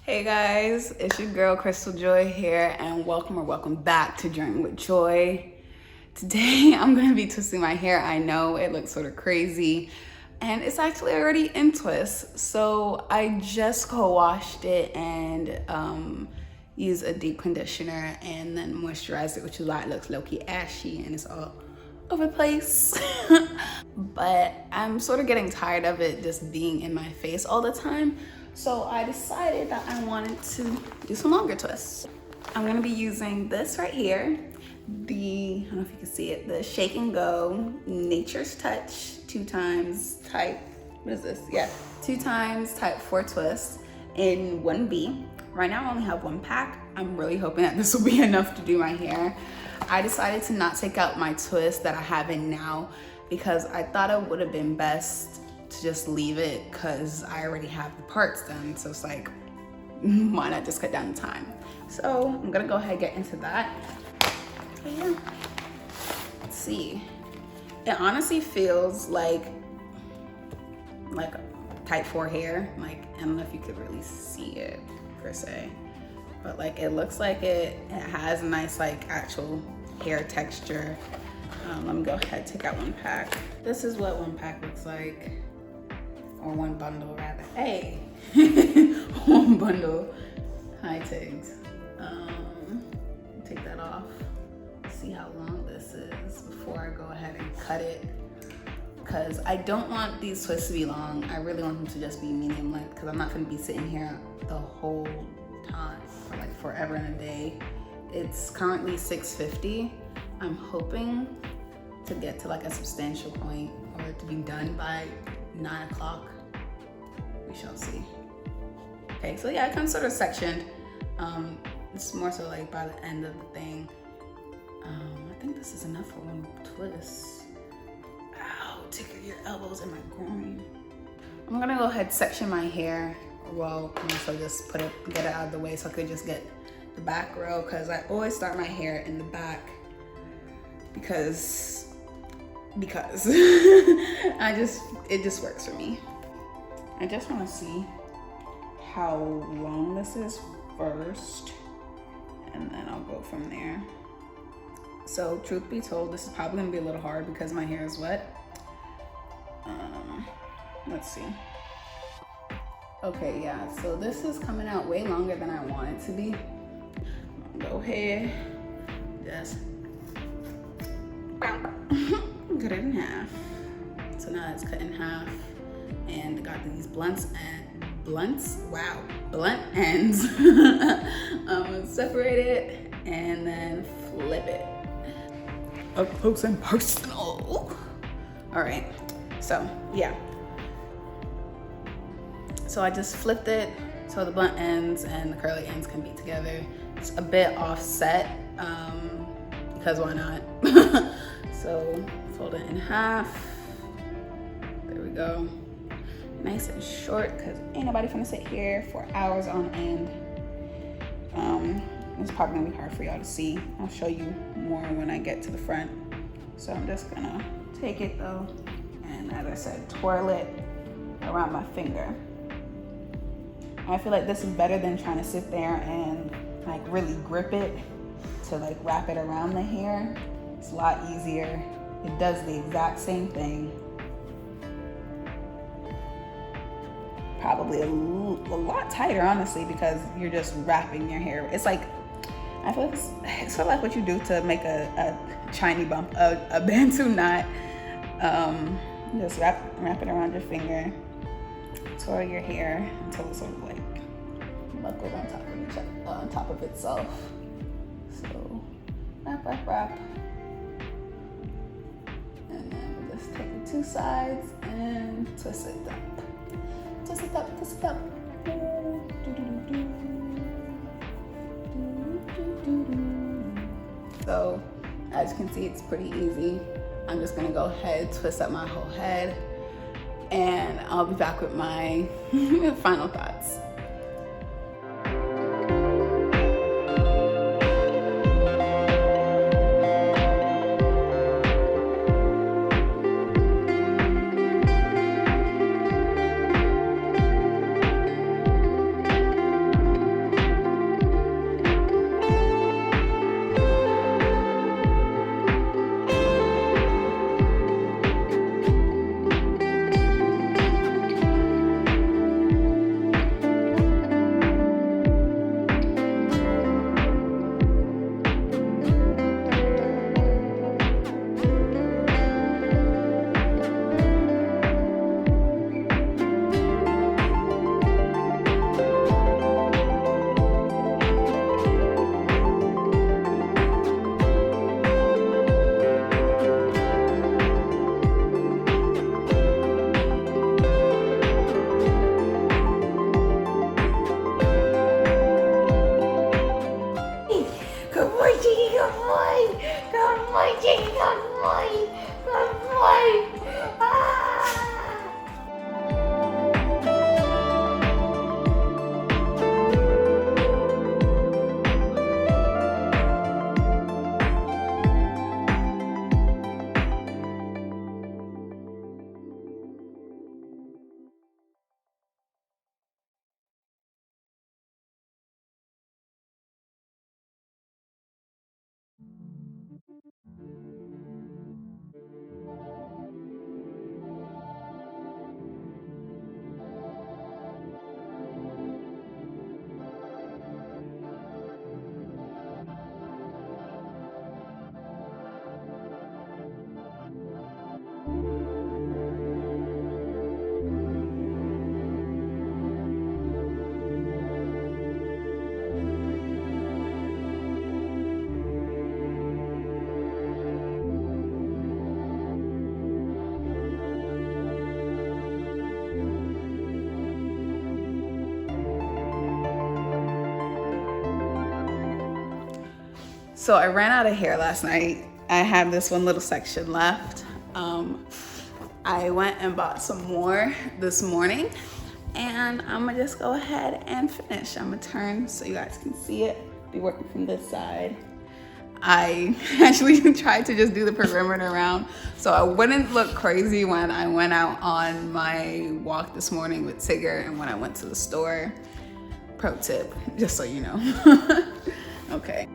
Hey guys, it's your girl Chrystal-Joy here, and welcome back to Journey with Joy. Today I'm gonna be twisting my hair. I know it looks sort of crazy, and it's actually already in twist. So I just co-washed it and used a deep conditioner and then moisturized it, which is why it looks low-key ashy and it's all over the place. But I'm sort of getting tired of it just being in my face all the time. So I decided that I wanted to do some longer twists. I'm gonna be using this right here. I don't know if you can see it, the Shake and Go Nature's Touch 2x type, what is this? Yeah, 2x type 4 twists in 1B. Right now I only have 1 pack. I'm really hoping that this will be enough to do my hair. I decided to not take out my twist that I have in now because I thought it would have been best to just leave it because I already have the parts done. So it's like, why not just cut down the time? So I'm gonna go ahead and get into that. But yeah, let's see. It honestly feels like type 4 hair. Like, I don't know if you could really see it per se, but like it looks like it has a nice like actual hair texture. Let me go ahead and take out 1 pack. This is what 1 pack looks like. Or 1 bundle rather. Hey, 1 bundle. Hi Tigs. Take that off. See how long this is before I go ahead and cut it. Because I don't want these twists to be long. I really want them to just be medium length because I'm not going to be sitting here the whole time for like forever and a day. It's currently 6:50. I'm hoping to get to like a substantial point or to be done by 9 o'clock. We shall see. Okay, so yeah, it comes sort of sectioned. It's more so like by the end of the thing. I think this is enough for 1 twist. Ow, tickle your elbows and my groin. I'm gonna go ahead and section my hair. Well, also just get it out of the way so I could just get the back row, because I always start my hair in the back because it just works for me. I just want to see how long this is first, and then I'll go from there. So truth be told, this is probably gonna be a little hard because my hair is wet. Let's see. Okay, yeah, so this is coming out way longer than I want it to be. Go ahead, just cut it in half. So now it's cut in half, and got these blunt ends. I'm gonna separate it and then flip it. Up close and personal. All right, so yeah. So I just flipped it so the blunt ends and the curly ends can be together. It's a bit offset, because why not? So fold it in half. There we go. Nice and short, because ain't nobody finna sit here for hours on end. It's probably gonna be hard for y'all to see. I'll show you more when I get to the front. So I'm just gonna take it though, and as I said, twirl it around my finger. I feel like this is better than trying to sit there and like really grip it to like wrap it around the hair. It's a lot easier. It does the exact same thing. Probably a lot tighter, honestly, because you're just wrapping your hair. It's like, I feel like it's sort of like what you do to make a shiny bump, a Bantu knot. Just wrap it around your finger, twirl your hair until it sort of like buckles on top of itself. So wrap. And then we'll just take the 2 sides and twist it up. Twist it up. So as you can see, it's pretty easy. I'm just gonna go ahead, twist up my whole head, and I'll be back with my final thoughts. Jiggy, good boy. Good boy, Jiggy, good boy. Good boy. Ah. So I ran out of hair last night. I had this one little section left. I went and bought some more this morning, and I'm gonna just go ahead and finish. I'm gonna turn so you guys can see it. Be working from this side. I actually tried to just do the perimeter around so I wouldn't look crazy when I went out on my walk this morning with Tigger and when I went to the store. Pro tip, just so you know. Okay.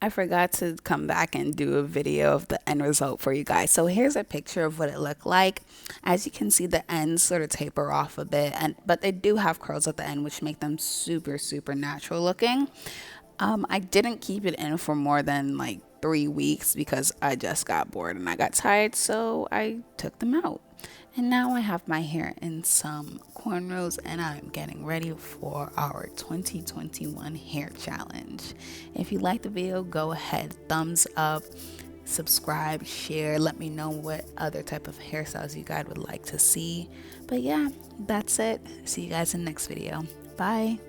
I forgot to come back and do a video of the end result for you guys. So here's a picture of what it looked like. As you can see, the ends sort of taper off a bit, but they do have curls at the end, which make them super, super natural looking. I didn't keep it in for more than like 3 weeks because I just got bored and I got tired, so I took them out. And now I have my hair in some cornrows and I'm getting ready for our 2021 hair challenge. If you like the video, go ahead, thumbs up, subscribe, share, let me know what other type of hairstyles you guys would like to see. But yeah, that's it. See you guys in the next video. Bye.